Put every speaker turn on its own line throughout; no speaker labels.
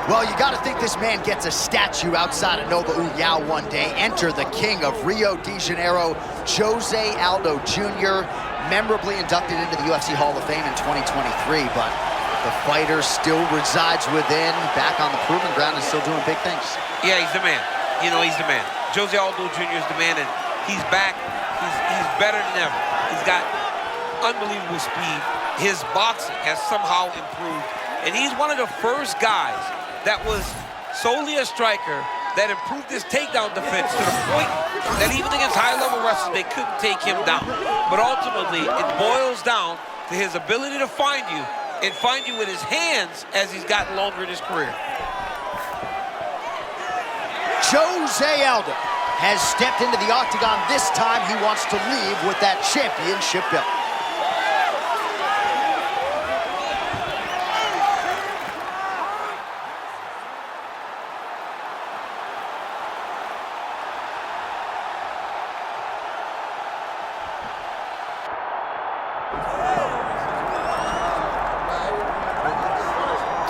Well, you got to think this man gets a statue outside of Nova Uyao one day. Enter the king of Rio de Janeiro, Jose Aldo Jr., memorably inducted into the UFC Hall of Fame in 2023, but the fighter still resides within, back on the proving ground and still doing big things.
Yeah, he's the man. You know, he's the man. Jose Aldo Jr. is the man, and he's back. He's better than ever. He's got unbelievable speed. His boxing has somehow improved, and he's one of the first guys that was solely a striker that improved his takedown defense to the point that even against high-level wrestlers, they couldn't take him down. But ultimately, it boils down to his ability to find you and find you with his hands as he's gotten longer in his career.
Jose Aldo has stepped into the octagon. This time, he wants to leave with that championship belt.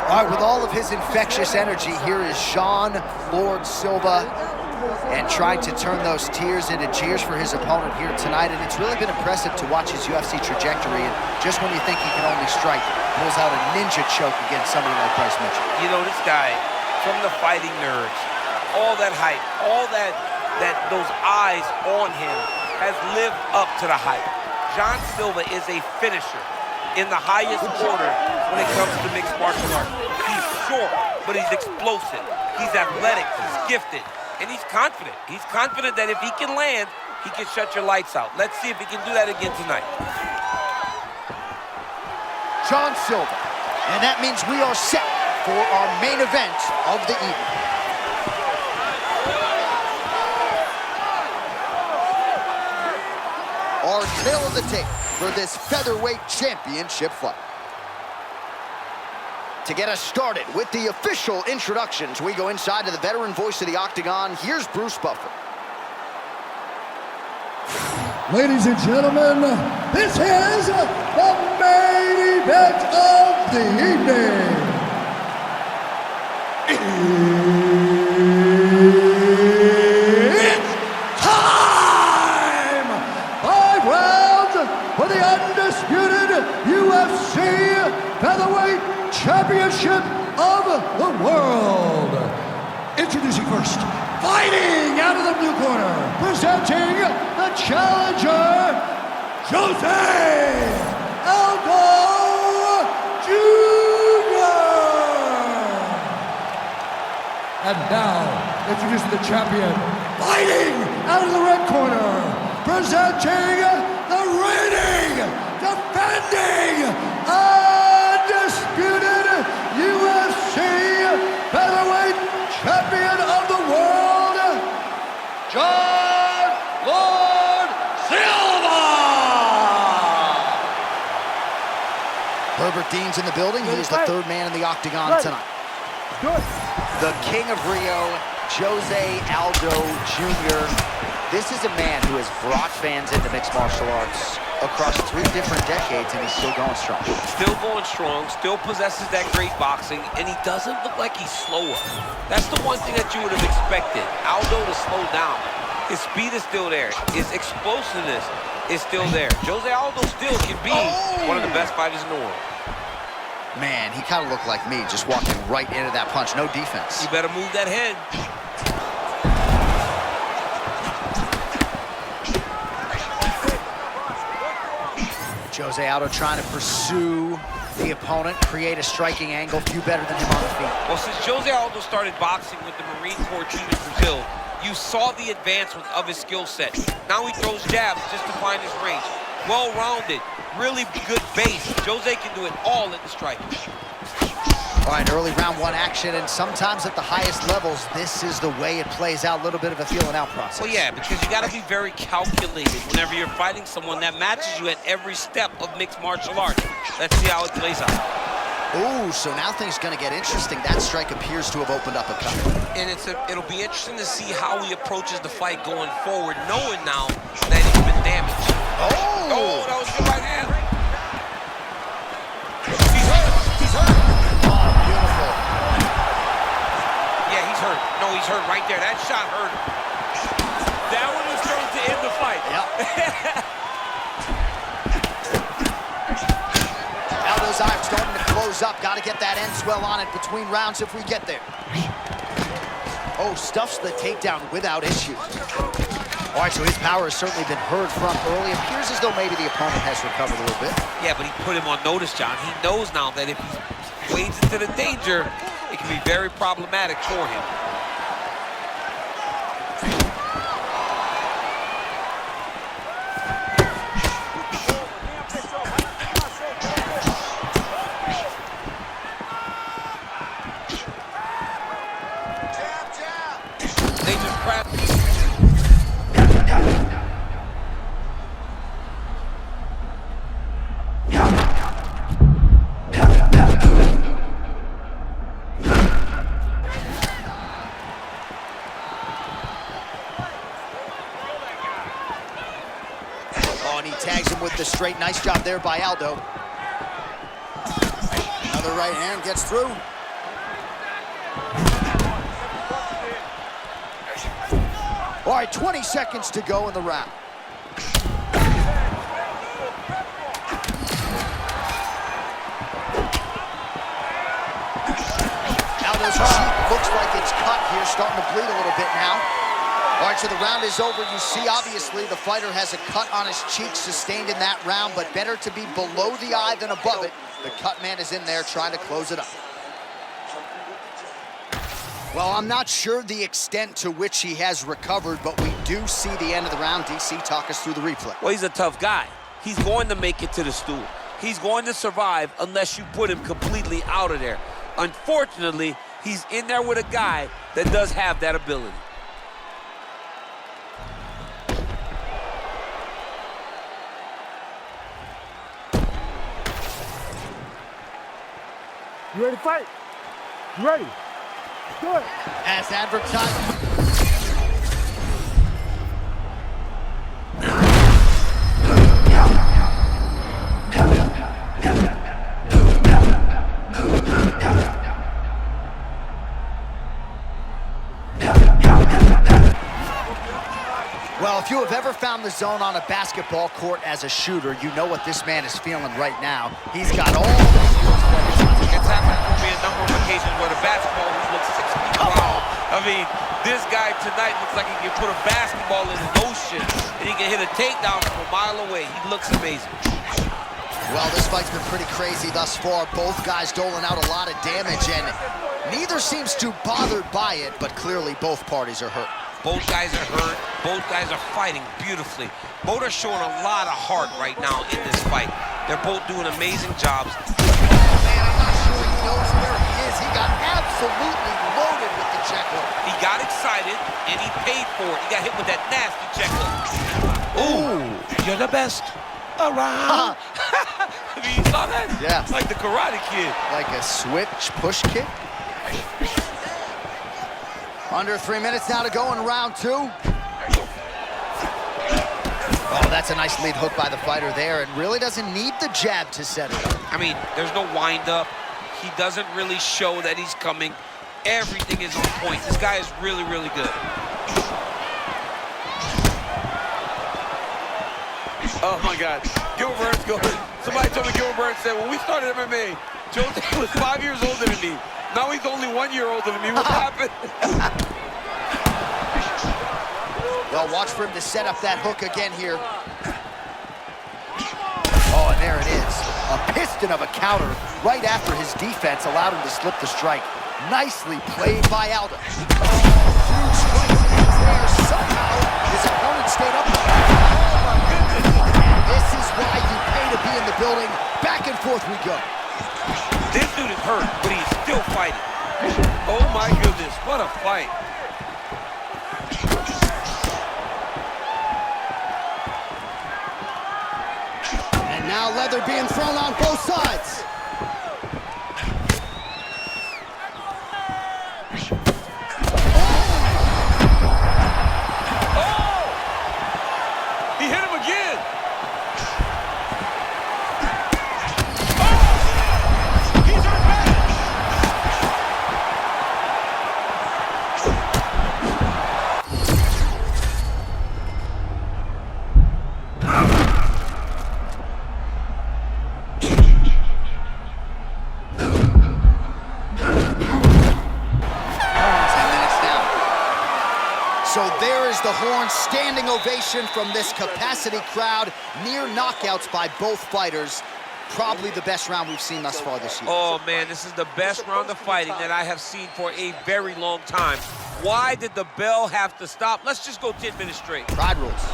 All right, with all of his infectious energy, here is Lord Silva, and trying to turn those tears into cheers for his opponent here tonight. And it's really been impressive to watch his UFC trajectory. And just when you think he can only strike, pulls out a ninja choke against somebody like Bryce Mitchell.
You know, this guy, from the fighting nerves, all that hype, all that those eyes on him has lived up to the hype. Silva is a finisher in the highest order when it comes to mixed martial arts. He's short, but he's explosive. He's athletic, he's gifted, and he's confident. He's confident that if he can land, he can shut your lights out. Let's see if he can do that again tonight.
Silva, and that means we are set for our main event of the evening. Our tail of the tape for this featherweight championship fight. To get us started with the official introductions, we go inside to the veteran voice of the octagon. Here's Bruce Buffer.
Ladies and gentlemen, this is the main event of the evening. It's time! 5 rounds for the undisputed UFC Featherweight Championship of the world. Introducing first, fighting out of the blue corner, presenting the challenger, Jose Aldo Jr. And now, introducing the champion, fighting out of the red corner, presenting the reigning, defending, undisputed UFC Featherweight Champion of the world, Lord Silva!
Herbert Dean's in the building. He is the third man in the octagon tonight.
Good.
The king of Rio, Jose Aldo Jr. This is a man who has brought fans into mixed martial arts across 3 different decades, and he's still going strong.
Still going strong, still possesses that great boxing, and he doesn't look like he's slower. That's the one thing that you would have expected, Aldo to slow down. His speed is still there. His explosiveness is still there. Jose Aldo still can be one of the best fighters in the world.
Man, he kind of looked like me, just walking right into that punch. No defense.
You better move that head.
Jose Aldo trying to pursue the opponent, create a striking angle. Few better than him on the feet.
Well, since Jose Aldo started boxing with the Marine Corps team in Brazil, you saw the advancement of his skill set. Now he throws jabs just to find his range. Well-rounded, really good base. Jose can do it all at the strike.
All right, early round 1 action, and sometimes at the highest levels, this is the way it plays out, a little bit of a feeling out process.
Well, yeah, because you got to be very calculated whenever you're fighting someone that matches you at every step of mixed martial arts. Let's see how it plays out.
Ooh, so now things going to get interesting. That strike appears to have opened up a cut.
And it'll be interesting to see how he approaches the fight going forward, knowing now that he's been damaged. Oh, that was good right hand.
He's hurt. Oh, beautiful.
was hurt right there. That shot hurt him.
That one was thrown to end the fight.
Yep. Aldo's eye starting to close up. Got to get that end swell on it between rounds if we get there. Oh, stuffs the takedown without issue. All right, so his power has certainly been heard from early. Appears as though maybe the opponent has recovered a little bit.
Yeah, but he put him on notice, John. He knows now that if he wades into the danger, it can be very problematic for him. They just practice.
Oh, and he tags him with the straight. Nice job there by Aldo. Another right hand gets through. All right, 20 seconds to go in the round. Aldo's cheek looks like it's cut here, starting to bleed a little bit now. All right, so the round is over. You see, obviously, the fighter has a cut on his cheek sustained in that round, but better to be below the eye than above it. The cut man is in there trying to close it up. Well, I'm not sure the extent to which he has recovered, but we do see the end of the round. DC, talk us through the replay.
Well, he's a tough guy. He's going to make it to the stool. He's going to survive unless you put him completely out of there. Unfortunately, he's in there with a guy that does have that ability.
You ready to fight? You ready? Do it.
As advertised. Well, if you have ever found the zone on a basketball court as a shooter, you know what this man is feeling right now. He's got all the skills for it.
It's happened to me a number of occasions where the basketball looks 6 feet tall. I mean, this guy tonight looks like he can put a basketball in an ocean and he can hit a takedown from a mile away. He looks amazing.
Well, this fight's been pretty crazy thus far. Both guys doling out a lot of damage, and neither seems too bothered by it, but clearly both parties are hurt.
Both guys are hurt. Both guys are fighting beautifully. Both are showing a lot of heart right now in this fight. They're both doing amazing jobs.
Man, I'm not sure he knows where he is. He got absolutely loaded with the check hook.
He got excited, and he paid for it. He got hit with that nasty check hook. Ooh, you're the best around. I mean, you saw that?
Yeah.
It's like the Karate Kid.
Like a switch push kick. Under 3 minutes now to go in round two. Oh, that's a nice lead hook by the fighter there, and really doesn't need the jab to set it up.
I mean, there's no wind-up. He doesn't really show that he's coming. Everything is on point. This guy is really, really good.
Oh, my God. Gilbert Burns going. Somebody told me Gilbert Burns said, when we started MMA, Jose was 5 years older than me. Now he's only 1 year older than me. What happened?
Well, watch for him to set up that hook again here. Oh, and there it is. A piston of a counter right after his defense allowed him to slip the strike. Nicely played by Aldo. Huge strike there. Somehow his opponent stayed up. Oh, my goodness. And this is why you pay to be in the building. Back and forth we go.
This dude is hurt, but he's still fighting.
Oh, my goodness. What a fight.
And now leather being thrown on both sides.
He hit him again.
Here's the horn, standing ovation from this capacity crowd. Near knockouts by both fighters. Probably the best round we've seen thus far this year.
Oh, man, this is the best round of fighting that I have seen for a very long time. Why did the bell have to stop? Let's just go 10 minutes straight.
Pride rules.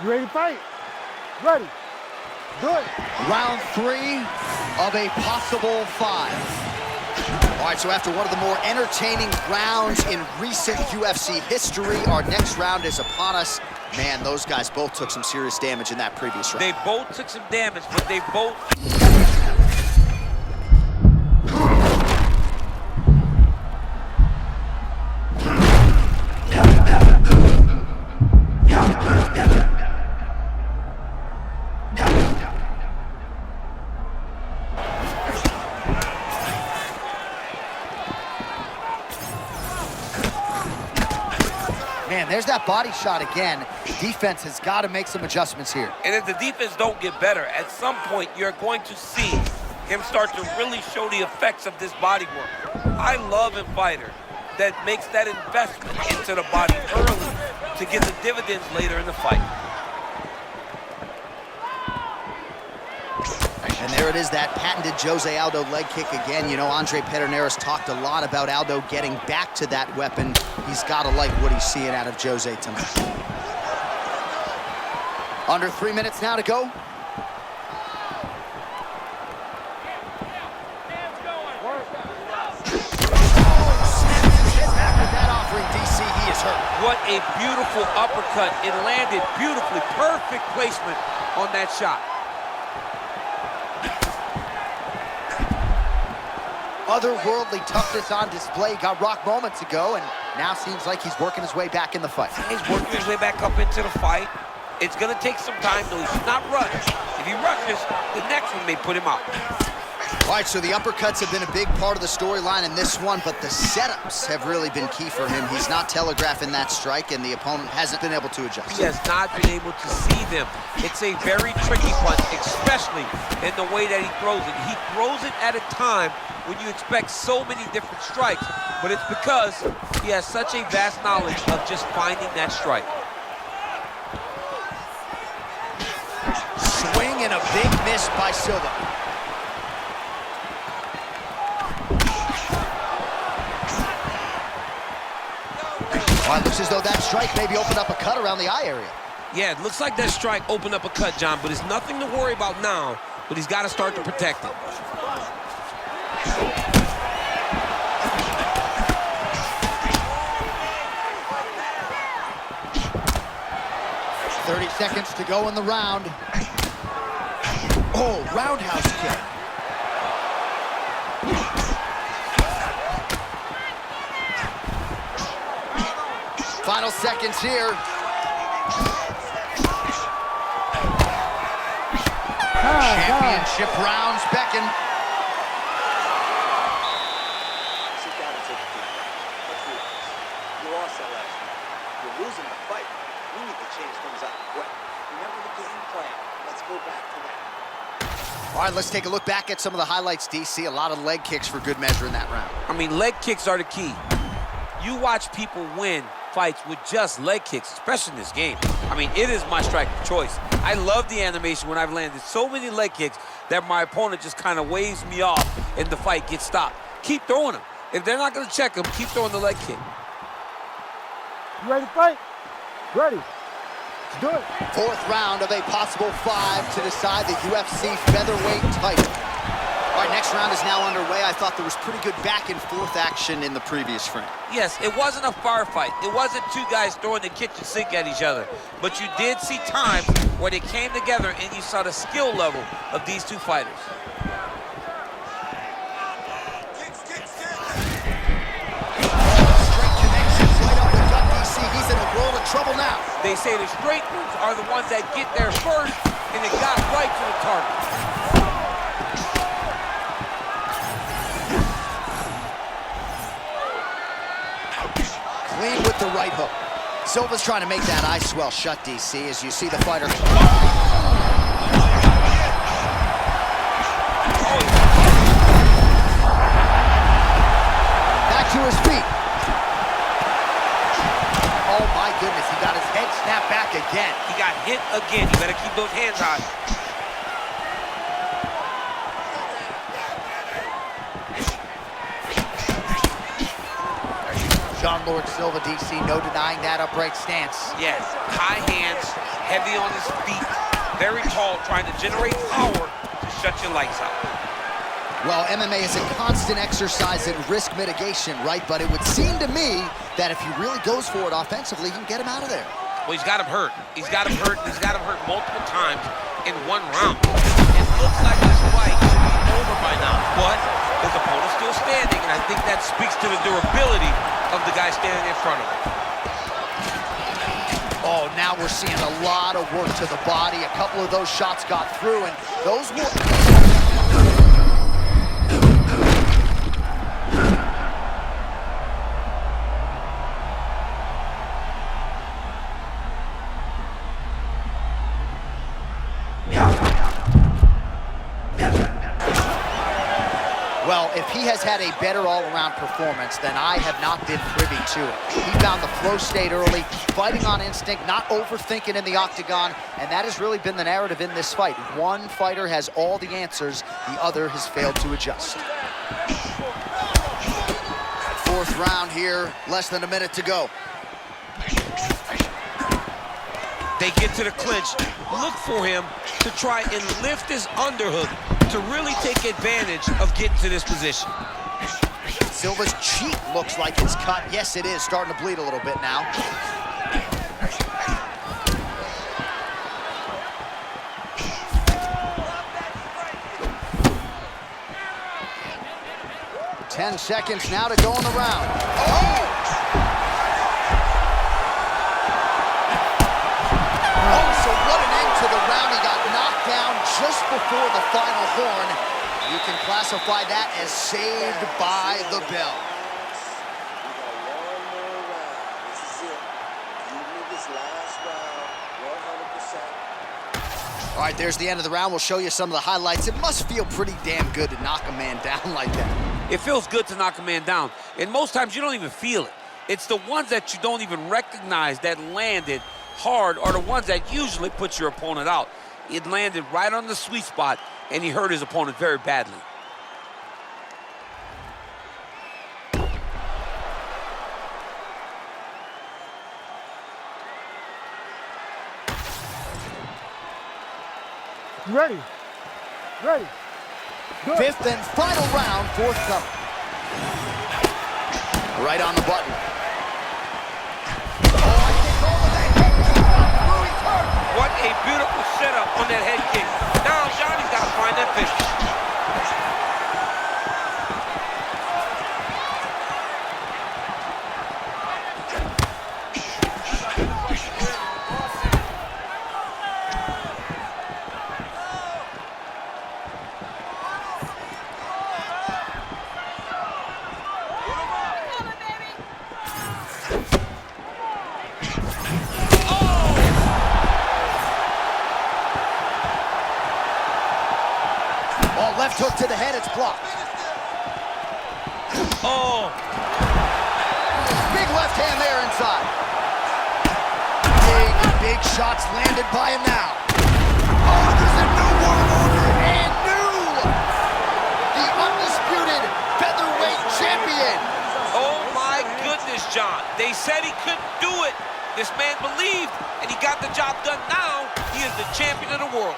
You ready to fight? Ready. Do it.
Round 3 of a possible 5. All right, so after one of the more entertaining rounds in recent UFC history, our next round is upon us. Man, those guys both took some serious damage in that previous round.
They both took some damage, but they both...
Man, there's that body shot again. Defense has got to make some adjustments here.
And if the defense don't get better, at some point you're going to see him start to really show the effects of this body work. I love a fighter that makes that investment into the body early to get the dividends later in the fight.
And there it is, that patented Jose Aldo leg kick again. You know, Andre Pedernera's talked a lot about Aldo getting back to that weapon. He's got to like what he's seeing out of Jose tonight. Under 3 minutes now to go. Back with that offering, DC, he is hurt.
What a beautiful uppercut. It landed beautifully. Perfect placement on that shot.
Otherworldly toughness on display. Got rocked moments ago, and now seems like he's working his way back in the fight.
He's working his way back up into the fight. It's going to take some time, though. He should not rush. If he rushes, the next one may put him out.
All right, so the uppercuts have been a big part of the storyline in this one, but the setups have really been key for him. He's not telegraphing that strike, and the opponent hasn't been able to adjust.
He has not been able to see them. It's a very tricky punch, especially in the way that he throws it. He throws it at a time when you expect so many different strikes, but it's because he has such a vast knowledge of just finding that strike.
Swing and a big miss by Silva. Well, it looks as though that strike maybe opened up a cut around the eye area.
Yeah, it looks like that strike opened up a cut, John, but it's nothing to worry about now, but he's got to start to protect it.
.30 seconds to go in the round. Oh, roundhouse kick. Final seconds here. Championship rounds beckon.
Sit down and take a deep breath. Let's realize, you lost that last round. You're losing the fight. We need to change things up quick. Remember the game plan. Let's go back to that.
All right, let's take a look back at some of the highlights, DC. A lot of leg kicks for good measure in that round.
I mean, leg kicks are the key. You watch people win fights with just leg kicks, especially in this game. I mean, it is my strike of choice. I love the animation when I've landed so many leg kicks that my opponent just kind of waves me off and the fight gets stopped. Keep throwing them. If they're not going to check them, keep throwing the leg kick.
You ready to fight? Ready. Let's do it.
Fourth round of a possible 5 to decide the UFC featherweight title. All right, next round is now underway. I thought there was pretty good back and forth action in the previous frame.
Yes, it wasn't a firefight. It wasn't two guys throwing the kitchen sink at each other. But you did see times where they came together and you saw the skill level of these two fighters.
Straight connections right up the gut, DC. He's in a world of trouble now.
They say the straight moves are the ones that get there first, and it got right to the target.
with the right hook. Silva's trying to make that eye swell shut, DC, as you see the fighter. Back to his feet. Oh my goodness, he got his head snapped back again.
He got hit again. You better keep those hands high.
John Lord Silva, DC, no denying that upright stance.
Yes, high hands, heavy on his feet, very tall, trying to generate power to shut your lights out.
Well, MMA is a constant exercise in risk mitigation, right? But it would seem to me that if he really goes for it offensively, he can get him out of there.
Well, he's got him hurt. He's got him hurt. He's got him hurt multiple times in one round. It looks like this fight should be over by now, but his opponent's still standing, and I think that speaks to the durability of the guy standing in front of him.
Oh, now we're seeing a lot of work to the body. A couple of those shots got through, and those were... Well, if he has had a better all-around performance, then I have not been privy to it. He found the flow state early, fighting on instinct, not overthinking in the octagon, and that has really been the narrative in this fight. One fighter has all the answers, the other has failed to adjust. Fourth round here, less than a minute to go.
They get to the clinch. Look for him to try and lift his underhook to really take advantage of getting to this position.
Silva's cheek looks like it's cut. Yes, it is. Starting to bleed a little bit now. Ten seconds now to go in the round. Oh! Oh, so what an end to the round. He got knocked down just before the final horn. You can classify that as saved by the bell.
We got one more round. This is it. Give me this last round, 100%.
All right, there's the end of the round. We'll show you some of the highlights. It must feel pretty damn good to knock a man down like that.
It feels good to knock a man down, and most times you don't even feel it. It's the ones that you don't even recognize that landed hard are the ones that usually put your opponent out. It landed right on the sweet spot, and he hurt his opponent very badly.
You ready? Ready. Good.
Fifth and final round, forthcoming. Right on the button.
What a beautiful setup on that head kick. Now Johnny's got to find that finish.
Left hook to the head, it's blocked.
Oh,
Big left hand there inside. Big shots landed by him now. Oh, there's a new world order and the undisputed featherweight champion.
oh my goodness, John. They said he couldn't do it. This man believed, and he got the job done. Now he is the champion of the world.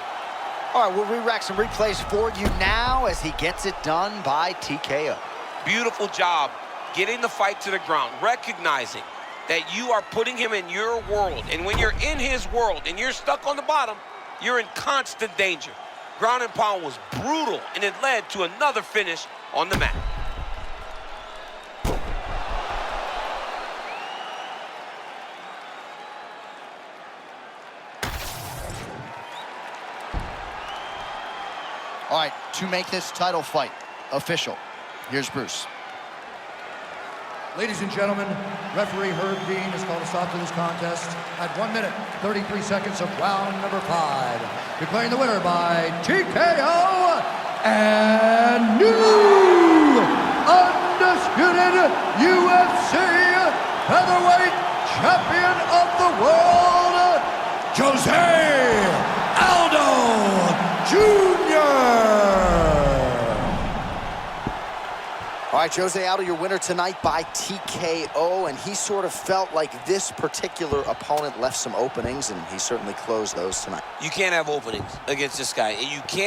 All right, we'll re-rack some replays for you now as he gets it done by TKO.
Beautiful job getting the fight to the ground, recognizing that you are putting him in your world. And when you're in his world and you're stuck on the bottom, you're in constant danger. Ground and pound was brutal, and it led to another finish on the mat.
All right, to make this title fight official, here's Bruce.
Ladies and gentlemen, referee Herb Dean has called a stop to this contest at 1 minute, 33 seconds of round number 5. Declaring the winner by TKO and new undisputed UFC featherweight champion of the world, Jose Aldo Jr.
All right, Jose Aldo, your winner tonight by TKO, and he sort of felt like this particular opponent left some openings, and he certainly closed those tonight.
You can't have openings against this guy. You can't.